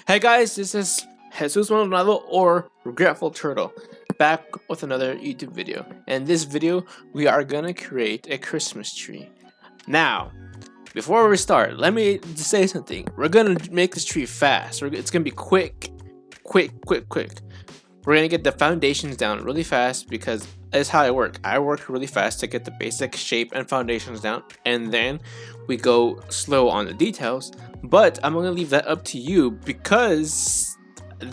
Hey guys, this is Jesus Maldonado or Regretful Turtle, back with another YouTube video. In this video, we are gonna create a Christmas tree. Now, before we start, let me just say something. We're gonna make this tree fast. It's gonna be quick. We're gonna get the foundations down really fast because that's how I work. I work really fast to get the basic shape and foundations down, and then we go slow on the details. But I'm gonna leave that up to you because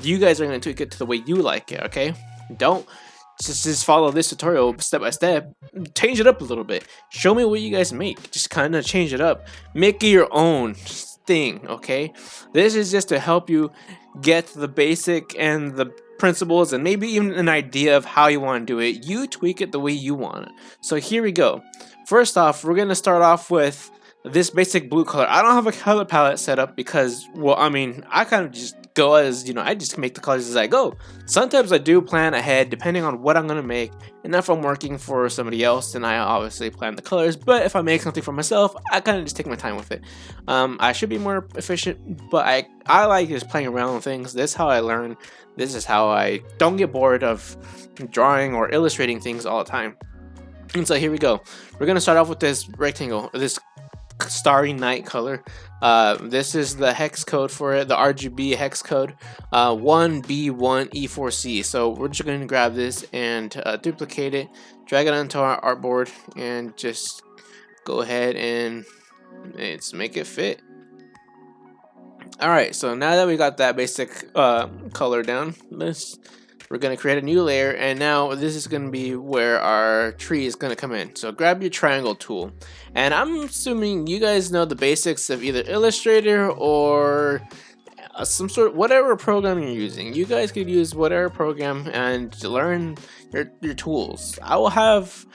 you guys are gonna tweak it to the way you like it. Okay? Don't just follow this tutorial step by step. Change it up a little bit. Show me what you guys make. Just kind of change it up. Make it your own thing. Okay? This is just to help you get the basic and the principles and maybe even an idea of how you want to do it. You tweak it the way you want it. So here we go. First off, we're gonna start off with this basic blue color. I don't have a color palette set up because, well, I mean, I kind of just go as, I just make the colors as I go. Sometimes I do plan ahead depending on what I'm gonna make, and if I'm working for somebody else, then I obviously plan the colors. But if I make something for myself, I kind of just take my time with it. I should be more efficient, but I like just playing around with things. This is how I learn. This is how I don't get bored of drawing or illustrating things all the time. And so here we go. We're gonna start off with this rectangle, this starry night color. This is the hex code for it, the RGB hex code, 1B1E4C. So we're just going to grab this and duplicate it, drag it onto our artboard, and just go ahead and make it fit. Alright, so now that we got that basic color down, we're going to create a new layer, and now this is going to be where our tree is going to come in. So grab your triangle tool, and I'm assuming you guys know the basics of either Illustrator or some sort, whatever program you're using. You guys could use whatever program and learn your tools. I will have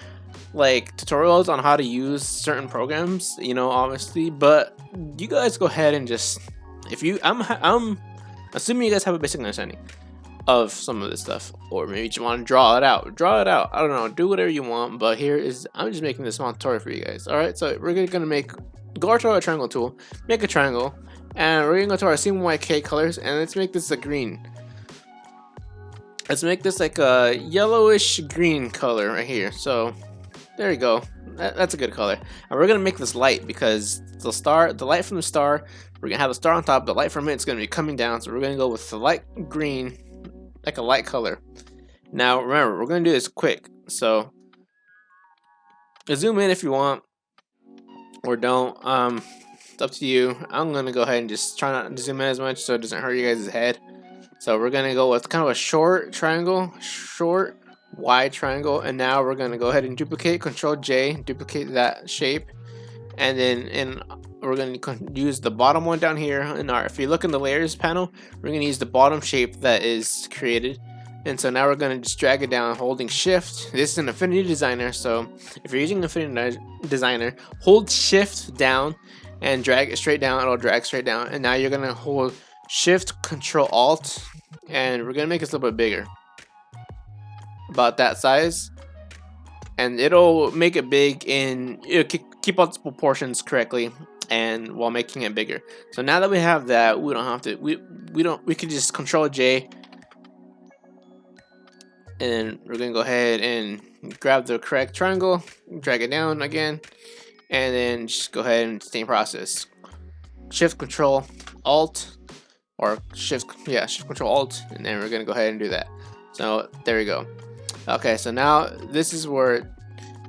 like tutorials on how to use certain programs, obviously, but you guys go ahead and just, I'm assuming you guys have a basic understanding of some of this stuff, or maybe you just want to draw it out. I don't know, do whatever you want, but I'm just making this small tutorial for you guys. All right, so we're gonna go to our triangle tool, make a triangle, and we're gonna go to our CMYK colors, and let's make this a green. Let's make this like a yellowish green color right here. So there you go. That's a good color. And we're gonna make this light because the light from the star, we're gonna have the star on top. The light from it's gonna be coming down, so we're gonna go with the light green, like a light color. Now remember, we're gonna do this quick, so zoom in if you want or don't. It's up to you. I'm gonna go ahead and just try not to zoom in as much so it doesn't hurt you guys' head. So we're gonna go with kind of a short triangle, short wide triangle, and now we're gonna go ahead and duplicate, Control J, duplicate that shape, and then we're going to use the bottom one down here in if you look in the layers panel, we're going to use the bottom shape that is created. And so now we're going to just drag it down holding shift. This is an Affinity designer, so if you're using Affinity designer, hold shift down and drag it straight down. It'll drag straight down, and now you're going to hold shift Control Alt, and we're going to make this a little bit bigger, about that size, and it'll make it big and keep all its proportions correctly and while making it bigger. So now that we have that, we don't have to we can just Control J, and we're gonna go ahead and grab the correct triangle, drag it down again, and then just go ahead and same process, shift Control Alt, or shift Control Alt, and then we're gonna go ahead and do that. So there we go. Okay, so now this is where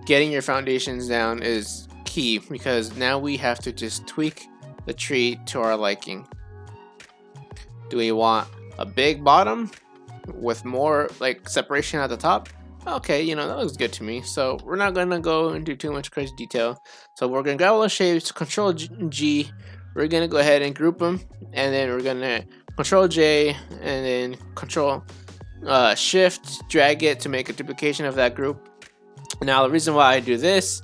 getting your foundations down is key, because now we have to just tweak the tree to our liking. Do we want a big bottom with more like separation at the top? Okay, that looks good to me. So we're not gonna go into too much crazy detail. So we're gonna grab all the shapes, Control G, we're gonna go ahead and group them, and then we're gonna Control J, and then Control Shift, drag it to make a duplication of that group. Now the reason why I do this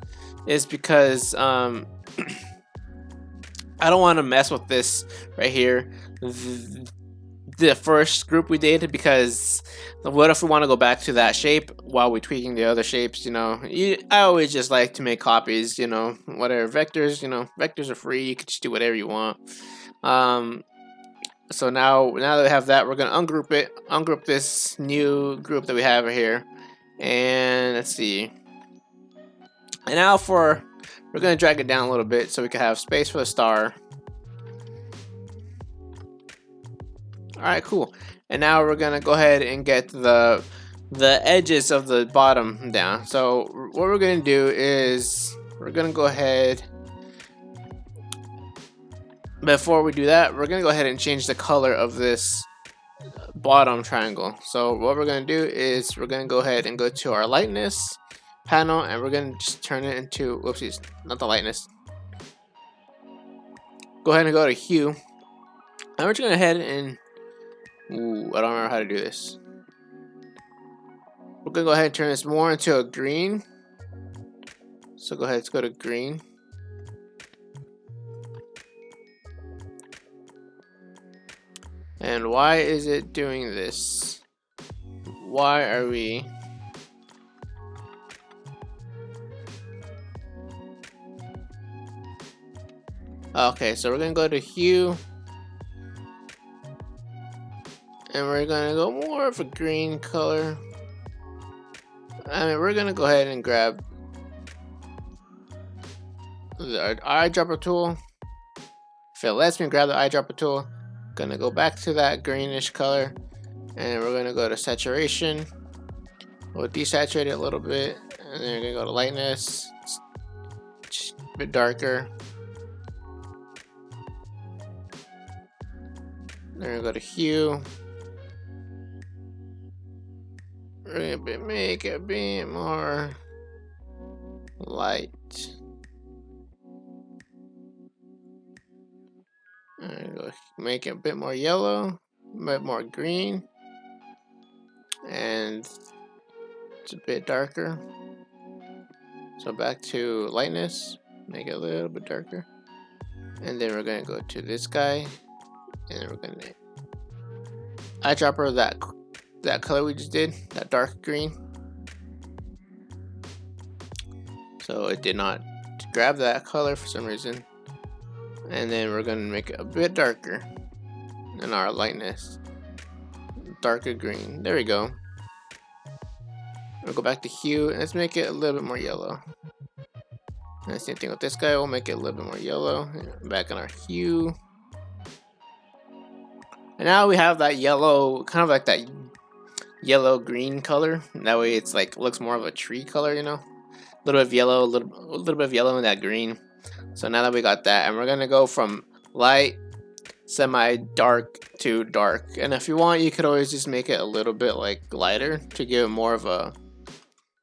is because I don't want to mess with this right here, the first group we did, because what if we want to go back to that shape while we're tweaking the other shapes? I always just like to make copies, whatever vectors, vectors are free, you can just do whatever you want. So now that we have that, we're gonna ungroup it, ungroup this new group that we have here, and let's see. And now we're gonna drag it down a little bit so we can have space for the star. All right, cool. And now we're gonna go ahead and get the edges of the bottom down. So what we're gonna do is we're gonna go ahead. Before we do that, we're gonna go ahead and change the color of this bottom triangle. So what we're gonna do is we're gonna go ahead and go to our lightness panel, and we're gonna just turn it into, whoopsies, not the lightness. Go ahead and go to hue, and we're just gonna head and I don't remember how to do this. We're gonna go ahead and turn this more into a green. So go ahead, let's go to green. And why is it doing this? Why are we? Okay, so we're gonna go to hue. And we're gonna go more of a green color. I mean, we're gonna go ahead and grab the eyedropper tool. If it lets me grab the eyedropper tool, gonna go back to that greenish color, and we're gonna go to saturation. We'll desaturate it a little bit, and then we're gonna go to lightness, a bit darker. Then we're gonna go to hue. We're gonna make it a bit more light. I'm gonna make it a bit more yellow, a bit more green, and it's a bit darker. So back to lightness, make it a little bit darker, and then we're gonna go to this guy, and we're gonna eyedropper that color we just did, that dark green. So it did not grab that color for some reason. And then we're gonna make it a bit darker in our lightness, darker green. There we go. We'll go back to hue, and let's make it a little bit more yellow. And the same thing with this guy, we'll make it a little bit more yellow. Back in our hue. And now we have that yellow, kind of like that yellow green color. And that way it's like looks more of a tree color, you know. A little bit of yellow, a little bit of yellow in that green. So now that we got that, and we're gonna go from light, semi-dark to dark. And if you want, you could always just make it a little bit like lighter to give it more of a.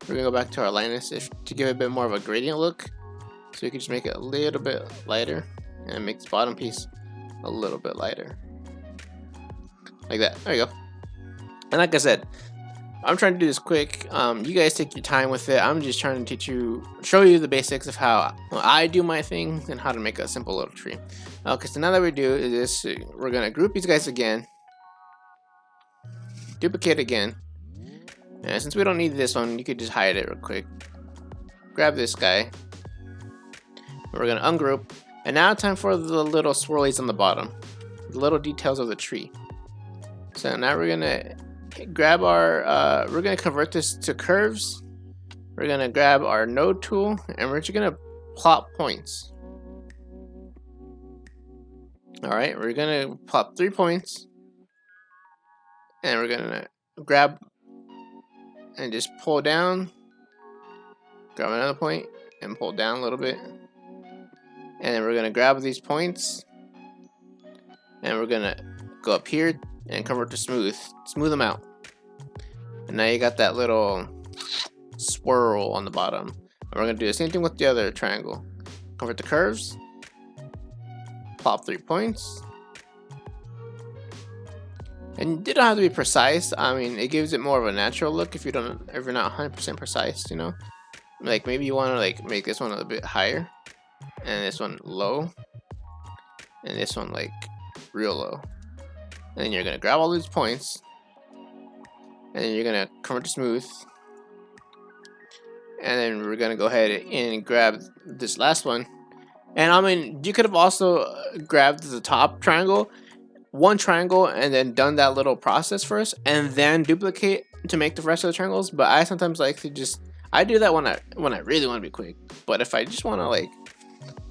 We're gonna go back to our lightness to give it a bit more of a gradient look. So you can just make it a little bit lighter and make this bottom piece a little bit lighter, like that. There you go. And like I said, I'm trying to do this quick. You guys take your time with it. I'm just trying to show you the basics of how I do my things and how to make a simple little tree. Okay, so now that we do is this, we're gonna group these guys again, duplicate again, and since we don't need this one, you could just hide it real quick. Grab this guy. We're gonna ungroup, and now time for the little swirlies on the bottom, the little details of the tree. So now we're gonna grab our, we're gonna convert this to curves. We're gonna grab our node tool, and we're just gonna plot points. All right, we're gonna plot 3 points, and we're gonna grab and just pull down, grab another point, and pull down a little bit. And then we're gonna grab these points, and we're gonna go up here and convert to smooth them out. And now you got that little swirl on the bottom. And we're gonna do the same thing with the other triangle. Convert to curves, plop 3 points. And you don't have to be precise. I mean, it gives it more of a natural look if you're not 100% precise, you know. Like maybe you want to like make this one a bit higher, and this one low, and this one like real low. And then you're gonna grab all these points, and then you're gonna convert to smooth, and then we're gonna go ahead and grab this last one. And I mean, you could have also grabbed the top triangle one triangle and then done that little process first and then duplicate to make the rest of the triangles. But I sometimes like to I do that when I really want to be quick. But if I just want to like,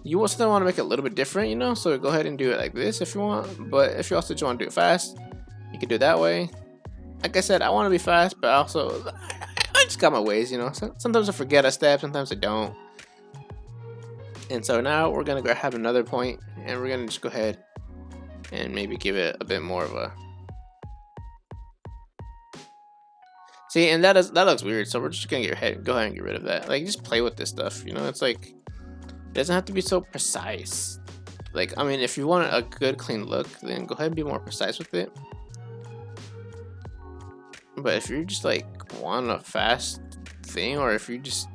you also want to make it a little bit different, you know, so go ahead and do it like this if you want. But if you also just want to do it fast, you can do it that way. Like I said, I want to be fast, but also I just got my ways, you know. Sometimes I forget a step, sometimes I don't. And so now we're gonna go have another point, and we're gonna just go ahead and maybe give it a bit more of a. See, and that looks weird, so we're just gonna go ahead and get rid of that. Like, just play with this stuff, you know. It's like, it doesn't have to be so precise. Like, I mean, if you want a good clean look, then go ahead and be more precise with it. But if you just like want a fast thing, or if you just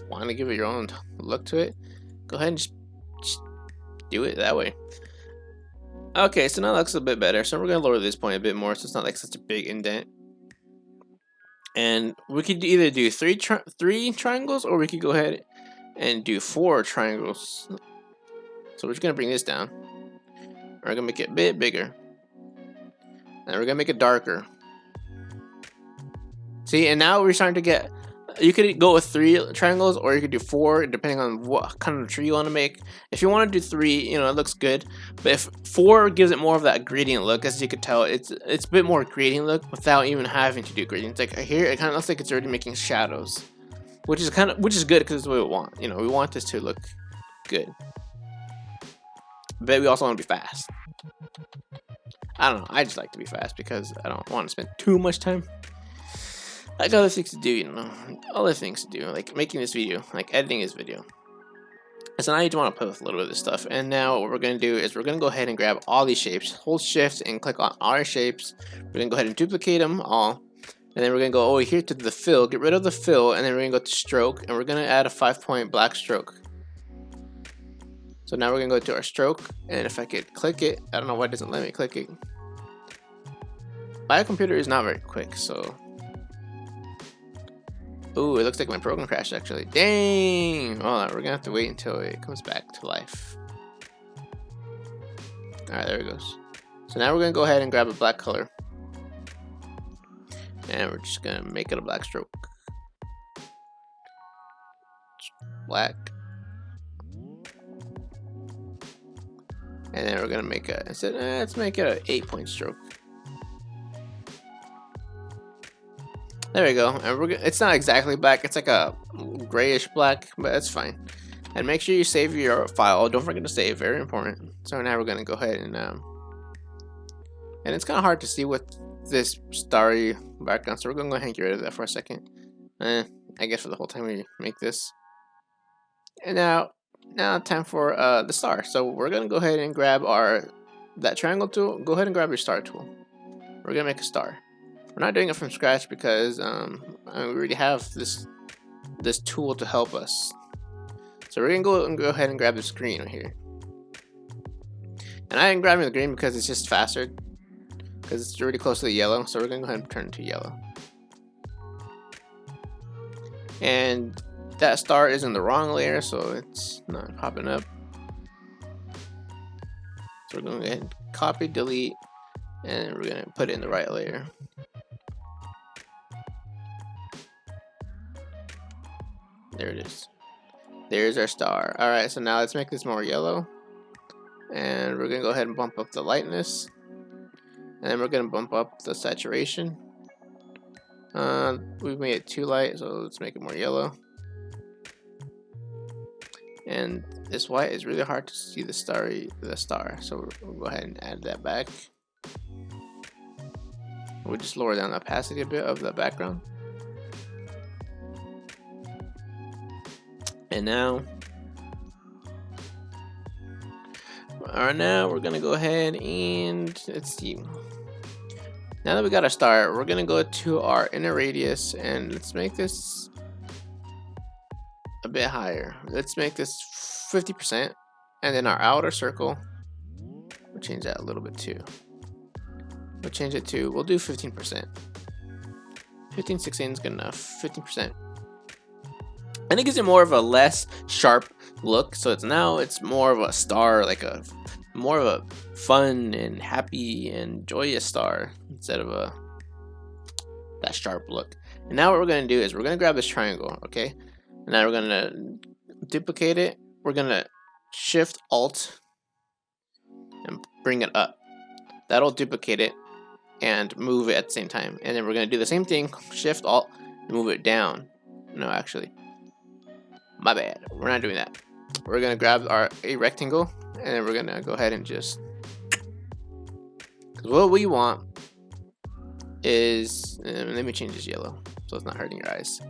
want to give it your own look to it, go ahead and just do it that way. Okay, so now that looks a bit better. So we're gonna lower this point a bit more, so it's not like such a big indent. And we could either do three triangles, or we could go ahead and do 4 triangles. So we're just gonna bring this down. We're gonna make it a bit bigger, and we're gonna make it darker. See, and now we're starting to get. You could go with 3 triangles, or you could do 4, depending on what kind of tree you want to make. If you want to do 3, you know, it looks good. But if 4 gives it more of that gradient look, as you could tell, it's a bit more gradient look without even having to do gradients. Like here, it kind of looks like it's already making shadows, which is good because it's what we want. You know, we want this to look good, but we also want to be fast. I don't know. I just like to be fast because I don't want to spend too much time. I got other things to do, you know, other things to do, like making this video, like editing this video. And so now you just want to play with a little bit of this stuff. And now what we're going to do is we're going to go ahead and grab all these shapes, hold shift and click on our shapes. We're going to go ahead and duplicate them all. And then we're going to go over here to the fill, get rid of the fill, and then we're going to go to stroke, and we're going to add a 5-point black stroke. So now we're going to go to our stroke, and if I could click it, I don't know why it doesn't let me click it. My computer is not very quick, so. Ooh, it looks like my program crashed actually. Dang! Hold on, we're gonna have to wait until it comes back to life. Alright, there it goes. So now we're gonna go ahead and grab a black color. And we're just gonna make it a black stroke. Black. And then we're gonna make let's make it an 8-point stroke. There we go, and it's not exactly black, it's like a grayish black, but that's fine. And make sure you save your file, don't forget to save, very important. So now we're gonna go ahead and it's kind of hard to see with this starry background, so we're gonna go ahead and get rid of that for a second. I guess for the whole time we make this. And now time for the star. So we're gonna go ahead and grab that triangle tool, go ahead and grab your star tool. We're gonna make a star. We're not doing it from scratch because we already have this tool to help us. So we're gonna go ahead and grab this green right here. And I am grabbing the green because it's just faster, because it's really close to the yellow. So we're gonna go ahead and turn it to yellow. And that star is in the wrong layer, so it's not popping up. So we're gonna go ahead and copy, delete, and we're gonna put it in the right layer. There it is. There's our star. Alright, so now let's make this more yellow. And we're going to go ahead and bump up the lightness. And then we're going to bump up the saturation. We've made it too light, so let's make it more yellow. And this white is really hard to see the star. So we'll go ahead and add that back. We'll just lower down the opacity a bit of the background. And now we're gonna go ahead and let's see. Now that we got our star, we're gonna go to our inner radius and let's make this a bit higher. Let's make this 50%, and then our outer circle, we'll change that a little bit too. We'll change it to, we'll do 15%. 15, 16 is good enough. 15%. And it gives it more of a less sharp look, so it's more of a star, like a more of a fun and happy and joyous star instead of that sharp look. And now what we're gonna do is we're gonna grab this triangle, okay? And now we're gonna duplicate it. We're gonna Shift Alt and bring it up. That'll duplicate it and move it at the same time. And then we're gonna do the same thing, Shift Alt, move it down. No, actually, my bad. We're not doing that. We're gonna grab a rectangle, and then we're gonna go ahead and just. Cause what we want is, let me change this yellow so it's not hurting your eyes.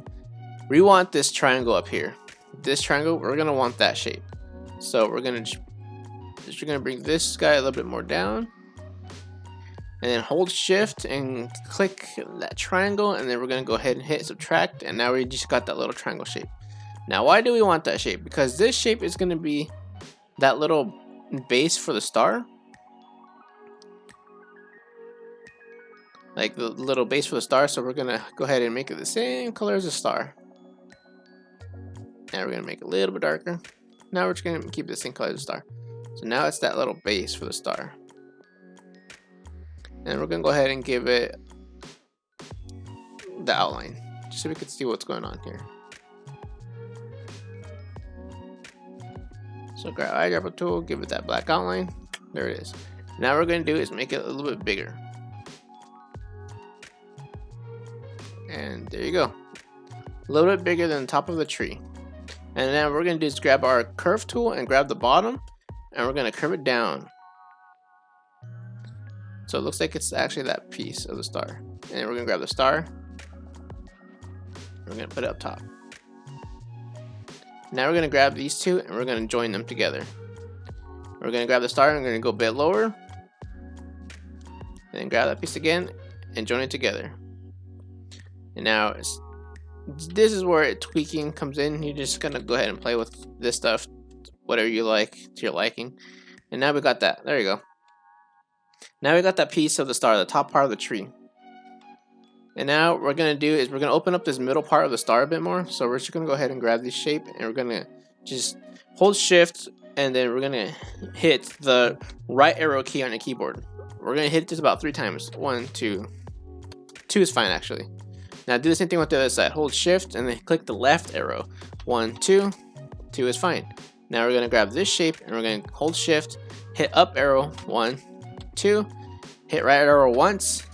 We want this triangle up here. This triangle, we're gonna want that shape. So we're gonna bring this guy a little bit more down, and then hold Shift and click that triangle, and then we're gonna go ahead and hit subtract, and now we just got that little triangle shape. Now, why do we want that shape? Because this shape is gonna be that little base for the star. Like the little base for the star, so we're gonna go ahead and make it the same color as the star. Now we're gonna make it a little bit darker. Now we're just gonna keep the same color as the star. So now it's that little base for the star. And we're gonna go ahead and give it the outline, just so we can see what's going on here. So grab eyedropper tool, give it that black outline. There it is. Now what we're gonna do is make it a little bit bigger. And there you go. A little bit bigger than the top of the tree. And then what we're gonna do is grab our curve tool and grab the bottom, and we're gonna curve it down. So it looks like it's actually that piece of the star. And then we're gonna grab the star. We're gonna put it up top. Now we're gonna grab these two and we're gonna join them together. We're gonna grab the star and we're gonna go a bit lower. And then grab that piece again and join it together. And now this is where tweaking comes in. You're just gonna go ahead and play with this stuff, whatever you like to your liking. And now we got that. There you go. Now we got that piece of the star, the top part of the tree. And now what we're gonna do is we're gonna open up this middle part of the star a bit more. So we're just gonna go ahead and grab this shape, and we're gonna just hold Shift, and then we're gonna hit the right arrow key on your keyboard. We're gonna hit this about 3 times. 1, 2. 2 is fine actually. Now do the same thing with the other side. Hold Shift and then click the left arrow. 1, 2. 2 is fine. Now we're gonna grab this shape and we're gonna hold Shift, hit up arrow. 1, 2. Hit right arrow once.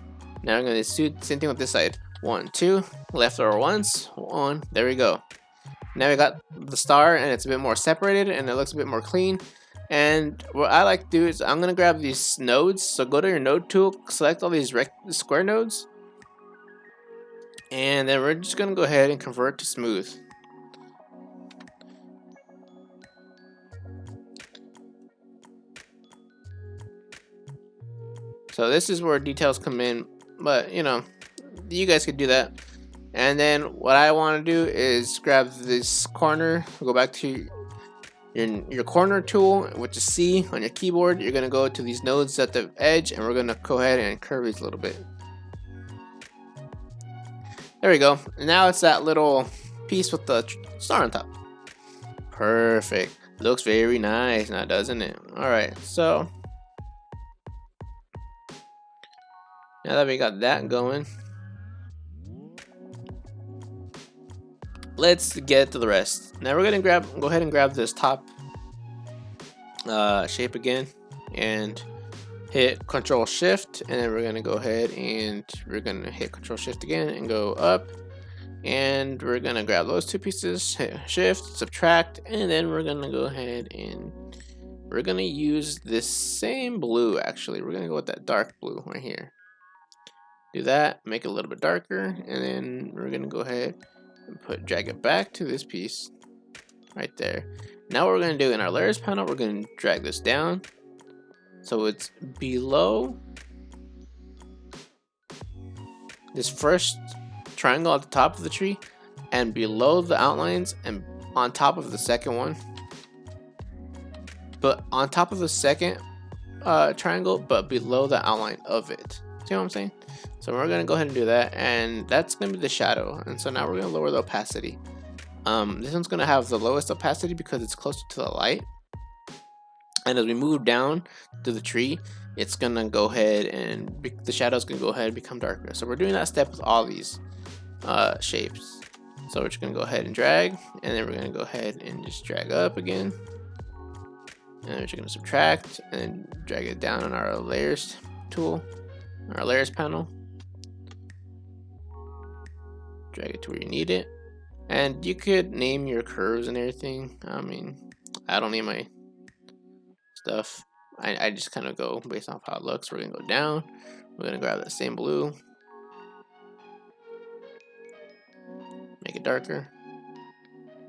Now I'm gonna do the same thing with this side. 1, 2. Left arrow once. 1. There we go. Now we got the star and it's a bit more separated and it looks a bit more clean. And what I like to do is I'm gonna grab these nodes. So go to your node tool, select all these square nodes. And then we're just gonna go ahead and convert to smooth. So this is where details come in, but you know, you guys could do that. And then what I want to do is grab this corner, go back to your corner tool, which is C on your keyboard. You're gonna go to these nodes at the edge, and we're gonna go ahead and curve these a little bit. There we go. And now it's that little piece with the star on top. Perfect. Looks very nice now, doesn't it? All right, so now that we got that going, let's get to the rest. Now we're gonna go ahead and grab this top shape again and hit Control Shift, and then we're gonna go ahead and we're gonna hit Control Shift again and go up, and we're gonna grab those two pieces, hit Shift, subtract, and then we're gonna go ahead and we're gonna use this same blue. Actually, we're gonna go with that dark blue right here. Do that, make it a little bit darker, and then we're gonna go ahead and drag it back to this piece right there. Now what we're gonna do in our layers panel, we're gonna drag this down so it's below this first triangle at the top of the tree and below the outlines and on top of the second one, but on top of the second triangle but below the outline of it. See what I'm saying? So we're gonna go ahead and do that, and that's gonna be the shadow. And so now we're gonna lower the opacity. This one's gonna have the lowest opacity because it's closer to the light. And as we move down to the tree, it's gonna go ahead and the shadow's gonna go ahead and become darker. So we're doing that step with all these shapes. So we're just gonna go ahead and drag, and then we're gonna go ahead and just drag up again. And we're just gonna subtract and then drag it down on our layers tool, our layers panel. Drag it to where you need it. And you could name your curves and everything. I mean, I don't name my stuff. I just kind of go based off how it looks. We're gonna go down. We're gonna grab that same blue, make it darker,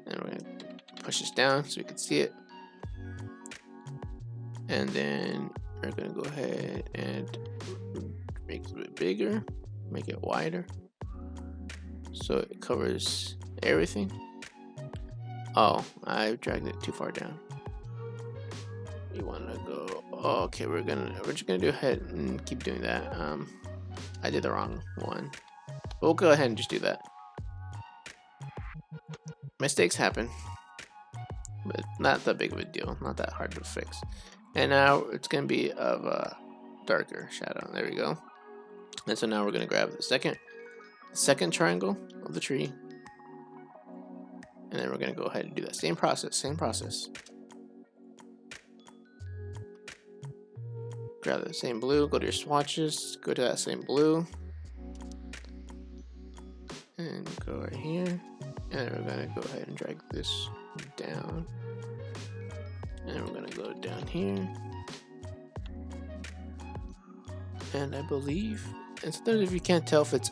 and we're gonna push this down so we can see it. And then we're gonna go ahead and make it a bit bigger, make it wider, so it covers everything. Oh, I dragged it too far down. You want to go? Oh, okay, we're just gonna do ahead and keep doing that. I did the wrong one. We'll go ahead and just do that. Mistakes happen, but not that big of a deal. Not that hard to fix. And now it's gonna be of a darker shadow. There we go. And so now we're gonna grab the second triangle of the tree, and then we're gonna go ahead and do that same process. Grab the same blue, go to your swatches, go to that same blue, and go right here. And we're gonna go ahead and drag this down. And we're gonna go down here. And I believe, and sometimes if you can't tell if it's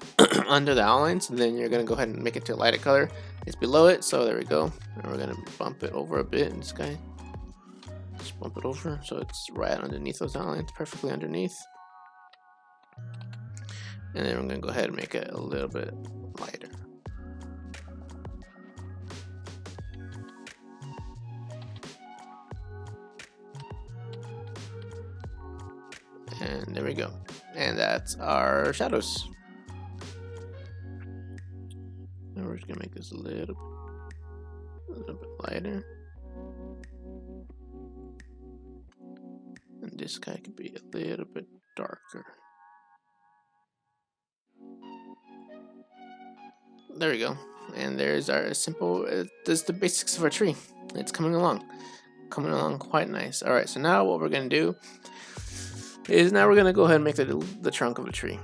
under the outlines, then you're gonna go ahead and make it to a lighter color. It's below it, so there we go. And we're gonna bump it over a bit in this guy. Just bump it over so it's right underneath those outlines, perfectly underneath. And then we're gonna go ahead and make it a little bit lighter. And there we go. And that's our shadows. And we're just gonna make this a little bit lighter. And this guy could be a little bit darker. There we go. And there's our simple, there's the basics of our tree. It's coming along quite nice. All right, so now what we're gonna do is now we're gonna go ahead and make the trunk of the tree.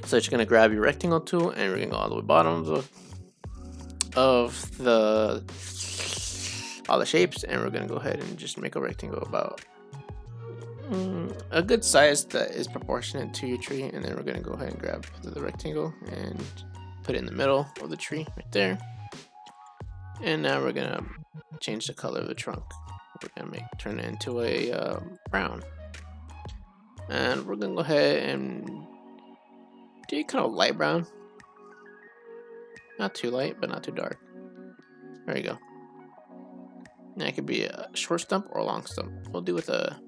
So you're gonna grab your rectangle tool, and we're gonna go all the way bottom of all the shapes, and we're gonna go ahead and just make a rectangle about a good size that is proportionate to your tree. And then we're gonna go ahead and grab the rectangle and put it in the middle of the tree right there. And now we're gonna change the color of the trunk. We're gonna turn it into a brown. And we're gonna go ahead and do kind of light brown. Not too light, but not too dark. There you go. Now it could be a short stump or a long stump. We'll do with a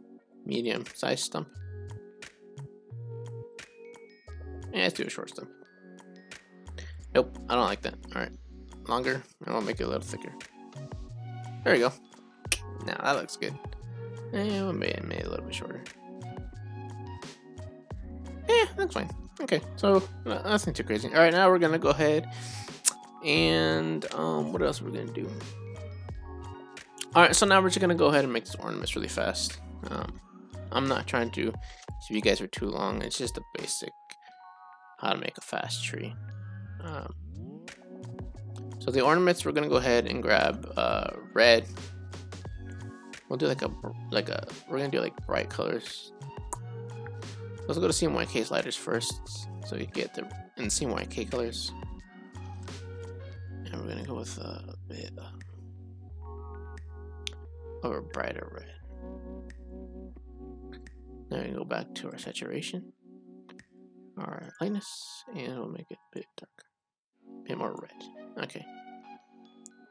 medium size stump. Yeah, let's do a short stump. Nope, I don't like that. Alright, longer, and I'll make it a little thicker. There you go. Now that looks good. And we'll make it a little bit shorter. Yeah, that's fine. Okay, so nothing too crazy. Alright, now we're gonna go ahead and what else are we gonna do? Alright, so now we're just gonna go ahead and make this ornaments really fast. I'm not trying to keep you guys for too long. It's just a basic how to make a fast tree. So the ornaments, we're gonna go ahead and grab red. We'll do we're gonna do like bright colors. Let's go to CMYK sliders first, so you get the CMYK colors. And we're gonna go with a bit of a brighter red. Then we go back to our saturation, our lightness, and we'll make it a bit darker, a bit more red. Okay.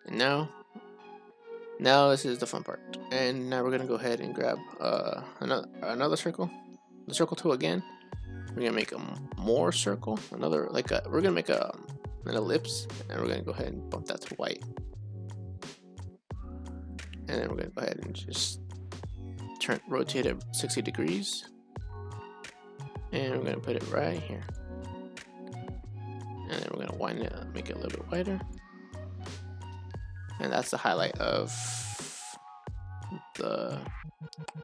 And now this is the fun part. And now we're gonna go ahead and grab another circle, the circle tool again. We're gonna make a more circle, we're gonna make an ellipse, and we're gonna go ahead and bump that to white. And then we're gonna go ahead and just rotate it 60 degrees. And we're gonna put it right here. And then we're gonna widen it up, make it a little bit wider. And that's the highlight of the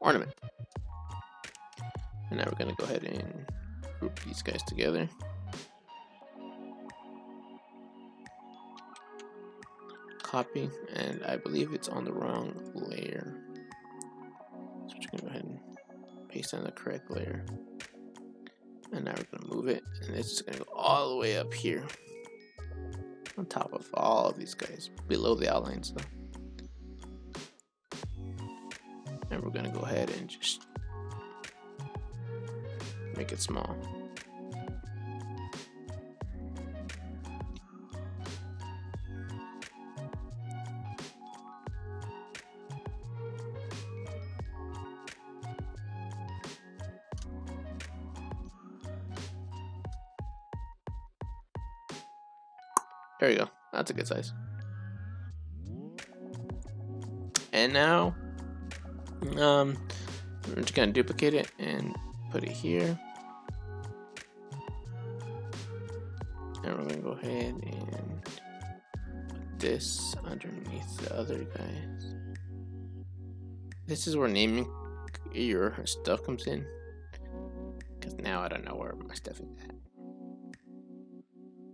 ornament. And now we're gonna go ahead and group these guys together. Copy, and I believe it's on the wrong layer. So we're gonna go ahead and paste on the correct layer. And now we're gonna move it, and it's just gonna go all the way up here. On top of all of these guys, below the outlines though. And we're gonna go ahead and just make it small. There you go. That's a good size. And now, we're just gonna duplicate it and put it here. And we're gonna go ahead and put this underneath the other guys. This is where naming your stuff comes in. Because now I don't know where my stuff is at.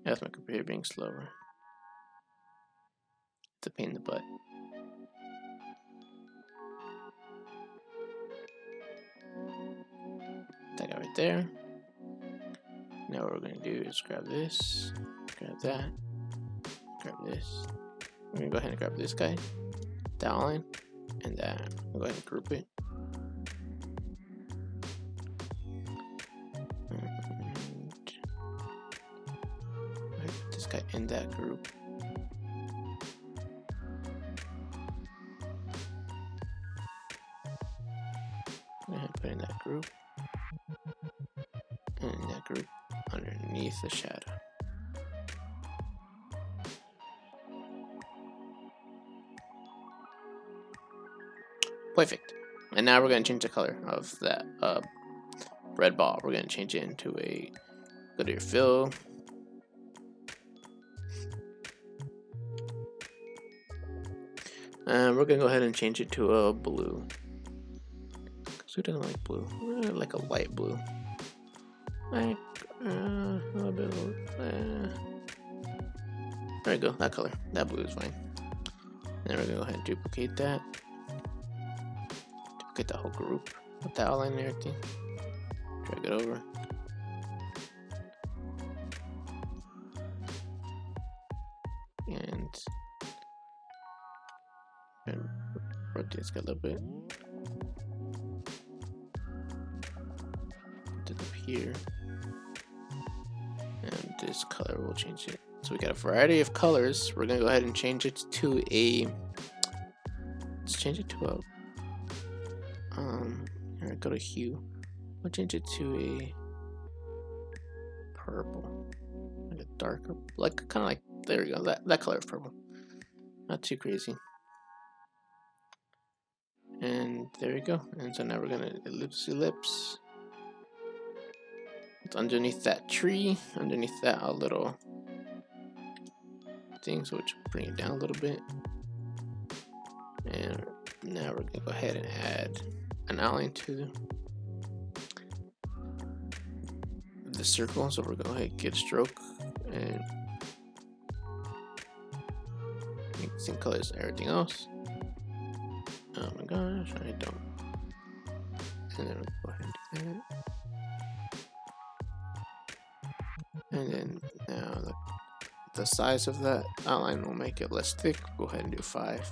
That's my computer being slower. It's a pain in the butt. That guy right there. Now what we're gonna do is grab this, grab that, grab this. We're gonna go ahead and grab this guy, that line, and that. We'll go ahead and group it. This guy in that group. Go ahead and put in that group. And in that group underneath the shadow. Perfect. And now we're going to change the color of that red ball. We're going to change it into a, go to your fill. And we're going to go ahead and change it to a blue. Because who doesn't like blue? We're gonna like a light blue. Like a little bit of, there we go, that color. That blue is fine. Then we're going to go ahead and duplicate that. Duplicate the whole group with the outline and everything. Drag it over. And rotate this guy a little bit. Put it up here. And this color will change it. So we got a variety of colors. We're gonna go ahead and change it to a, let's change it to a, here, go to hue. We'll change it to a purple, like a darker, like kind of like, there we go, that color of purple. Not too crazy. And there we go. And so now we're gonna ellipse. It's underneath that tree, underneath that little thing, so we'll bring it down a little bit. And now we're gonna go ahead and add an outline to the circle. So we're gonna go ahead and get a stroke and make the same colors as everything else. Oh my gosh, I don't. And then we'll go ahead and do that. And then now the size of that outline will make it less thick. Go ahead and do 5.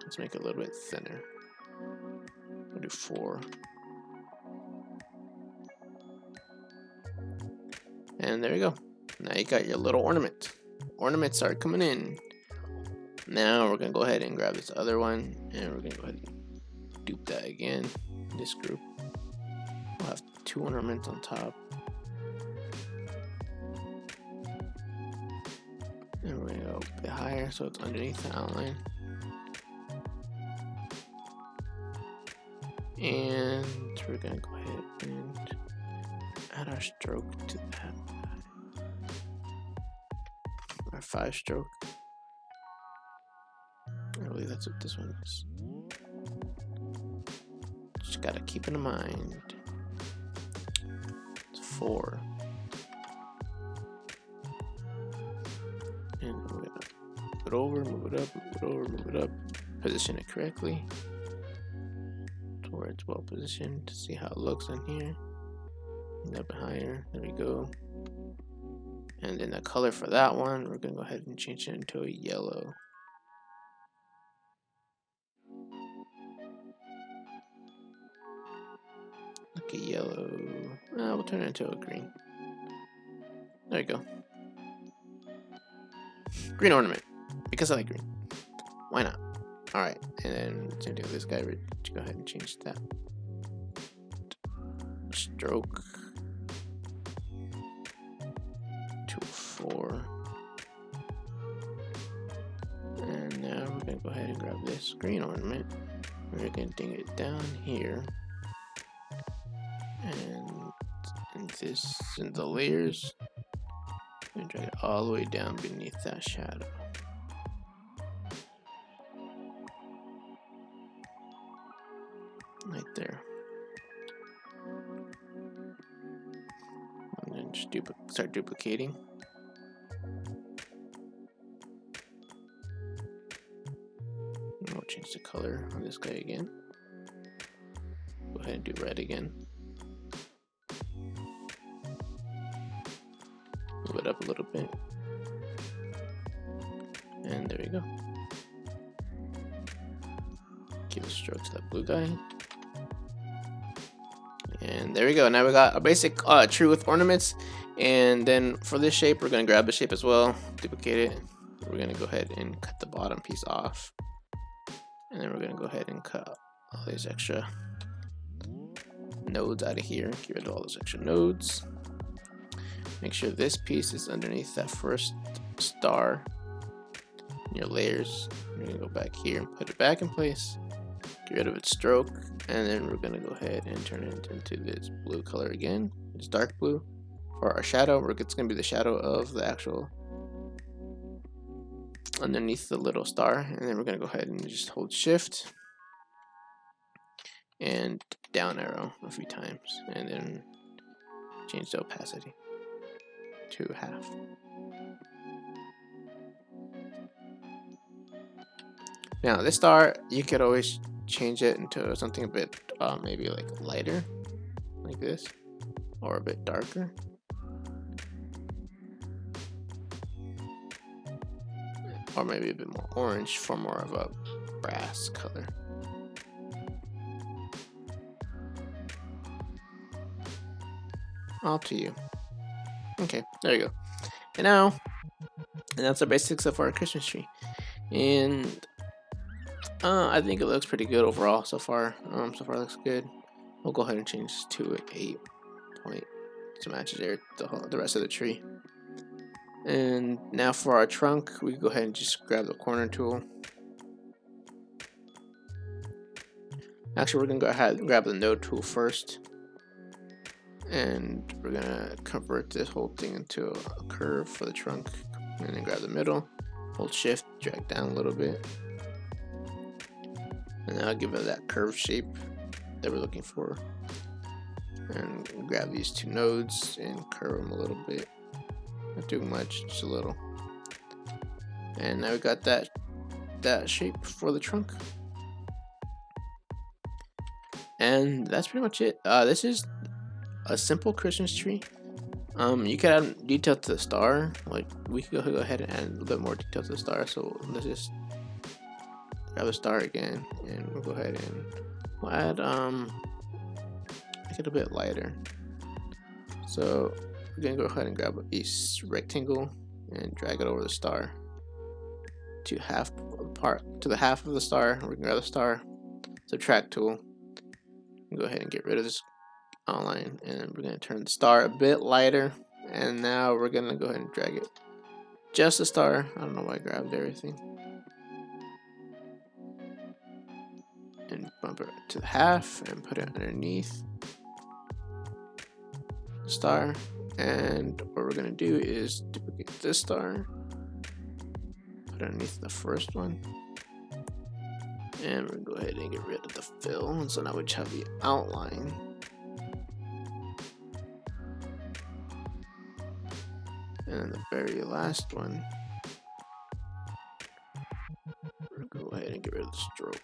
Let's make it a little bit thinner. We'll do 4. And there you go. Now you got your little ornament. Ornaments are coming in. Now we're gonna go ahead and grab this other one, and we're gonna go ahead and dupe that again. This group. We'll have 2 ornaments on top. And we're gonna go a bit higher so it's underneath the outline. And we're gonna go ahead and add our stroke to that. Our 5 stroke. I believe that's what this one is. Just gotta keep in mind. It's 4. And we're gonna move it over, move it up, move it over, move it up. Position it correctly to where it's well positioned to see how it looks in here. A little bit higher. There we go. And then the color for that one, we're gonna go ahead and change it into a yellow. Like a yellow. We'll turn it into a green. There you go. Green ornament. Because I like green. Why not? Alright, and then same thing with this guy. Go ahead and change that. Stroke to 4. And now we're gonna go ahead and grab this green ornament. We're gonna ding it down here. And this in the layers. And drag it all the way down beneath that shadow. Right there. And then just start duplicating. And we'll change the color on this guy again. Go ahead and do red again. Move it up a little bit. And there we go. Give a stroke to that blue guy. And there we go. Now we got a basic tree with ornaments. And then for this shape, we're going to grab the shape as well. Duplicate it. We're going to go ahead and cut the bottom piece off. And then we're going to go ahead and cut all these extra nodes out of here. Get rid of all those extra nodes. Make sure this piece is underneath that first star in your layers. We're going to go back here and put it back in place. Get rid of its stroke. And then we're going to go ahead and turn it into this blue color again. It's dark blue. For our shadow, it's going to be the shadow of the actual underneath the little star. And then we're going to go ahead and just hold shift and down arrow a few times. And then change the opacity to 1/2. Now this star, you could always change it into something a bit maybe like lighter, like this, or a bit darker. Or maybe a bit more orange for more of a brass color. All to you. Okay, there you go. And that's the basics of our Christmas tree. And I think it looks pretty good overall so far. So far it looks good. We'll go ahead and change this to an 8 point to match the rest of the tree. And now for our trunk, we can go ahead and just grab the corner tool. Actually, we're gonna go ahead and grab the node tool first. And we're gonna convert this whole thing into a curve for the trunk. And then grab the middle, hold shift, drag down a little bit. And now give it that curved shape that we're looking for. And grab these 2 nodes and curve them a little bit. Not too much, just a little. And now we got that shape for the trunk. And that's pretty much it. This is a simple Christmas tree. You can add detail to the star. Like we could go ahead and add a little bit more detail to the star. So let's just grab the star again, and we'll go ahead and we'll add make it a bit lighter. So we're gonna go ahead and grab a rectangle and drag it over the star to the half of the star. We can grab the star, subtract tool, and go ahead and get rid of this outline, and we're gonna turn the star a bit lighter. And now we're gonna go ahead and drag it just the star. I don't know why I grabbed everything. and bump it to the half and put it underneath the star. And what we're gonna do is duplicate this star, put it underneath the first one, and we're gonna go ahead and get rid of the fill. And so now we just have the outline. And then the very last one, we're gonna go ahead and get rid of the stroke.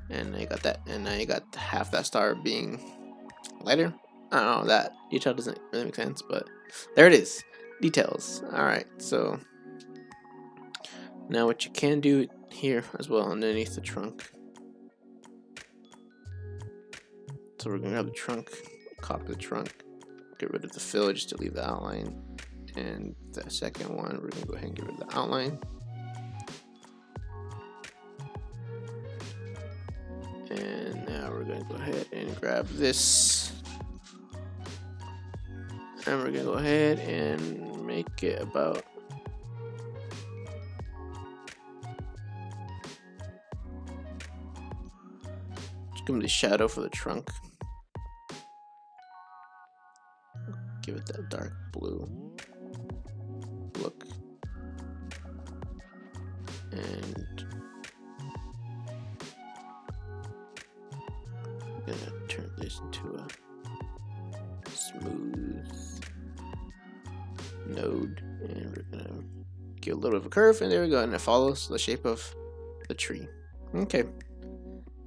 And now you got that, and now you got half that star being lighter. I don't know, that detail doesn't really make sense, but there it is. Details. Alright, so now what you can do here as well underneath the trunk. So we're gonna have the trunk, copy the trunk, get rid of the fill just to leave the outline. And the second one, we're gonna go ahead and get rid of the outline. And now we're gonna go ahead and grab this. And we're gonna go ahead and make it about just give me the shadow for the trunk. Give it that dark blue look. And I'm gonna turn this into a smooth node, and we're gonna get a little bit of a curve, and there we go, and it follows the shape of the tree. Okay,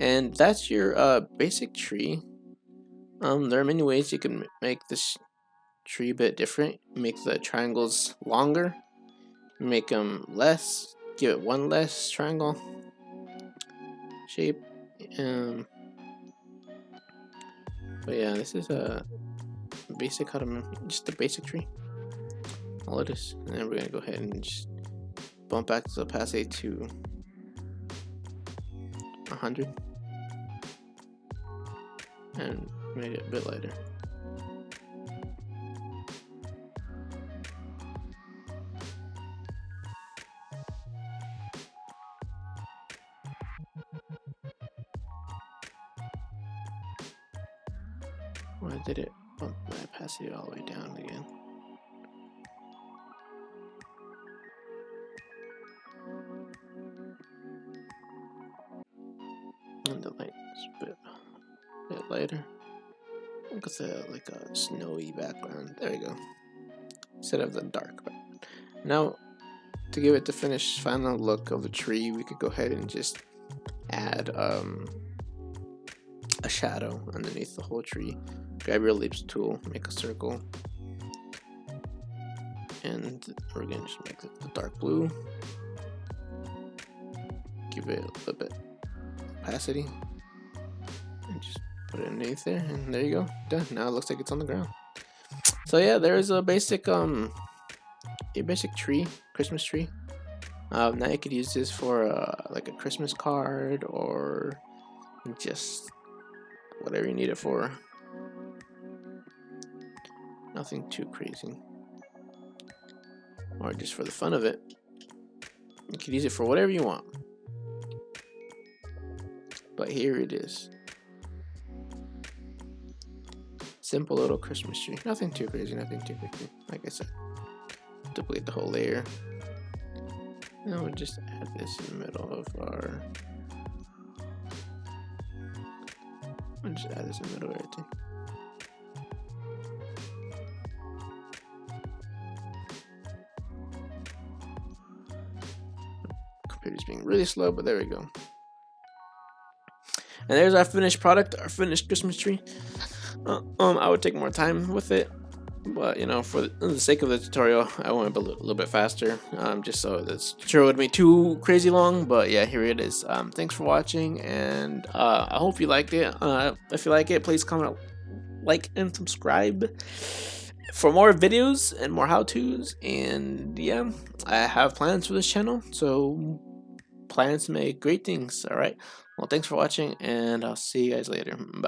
and that's your basic tree. There are many ways you can make this tree a bit different. Make the triangles longer, make them less, give it one less triangle shape. But yeah, this is a basic just a basic tree, all it is. And then we're gonna go ahead and just bump back the opacity to 100 and make it a bit lighter. Why did it bump my opacity all the way down again? And the light is a bit lighter. Because like a snowy background. There we go. Instead of the dark background. Now, to give it the finished final look of the tree, we could go ahead and just add a shadow underneath the whole tree. Grab your ellipse tool, make a circle, and we're gonna just make it the dark blue. Give it a little bit opacity, and just put it underneath there, and there you go, done. Now it looks like it's on the ground. So yeah, there's a basic tree, Christmas tree. Now you could use this for like a Christmas card or just whatever you need it for. Nothing too crazy. Or just for the fun of it. You could use it for whatever you want. But here it is. Simple little Christmas tree. Nothing too crazy, nothing too crazy. Like I said, duplicate the whole layer. And we'll just add this in the middle of our... I'll just add this in the middle of everything. Computer's being really slow, but there we go. And there's our finished product, our finished Christmas tree. I would take more time with it, but you know, for the sake of the tutorial, I went a little bit faster, just so this tutorial wouldn't be too crazy long. But yeah, here it is. Thanks for watching, and I hope you liked it. If you like it, please comment, like, and subscribe for more videos and more how-tos. And yeah, I have plans for this channel, so plans make great things. All right, well, thanks for watching, and I'll see you guys later. Bye.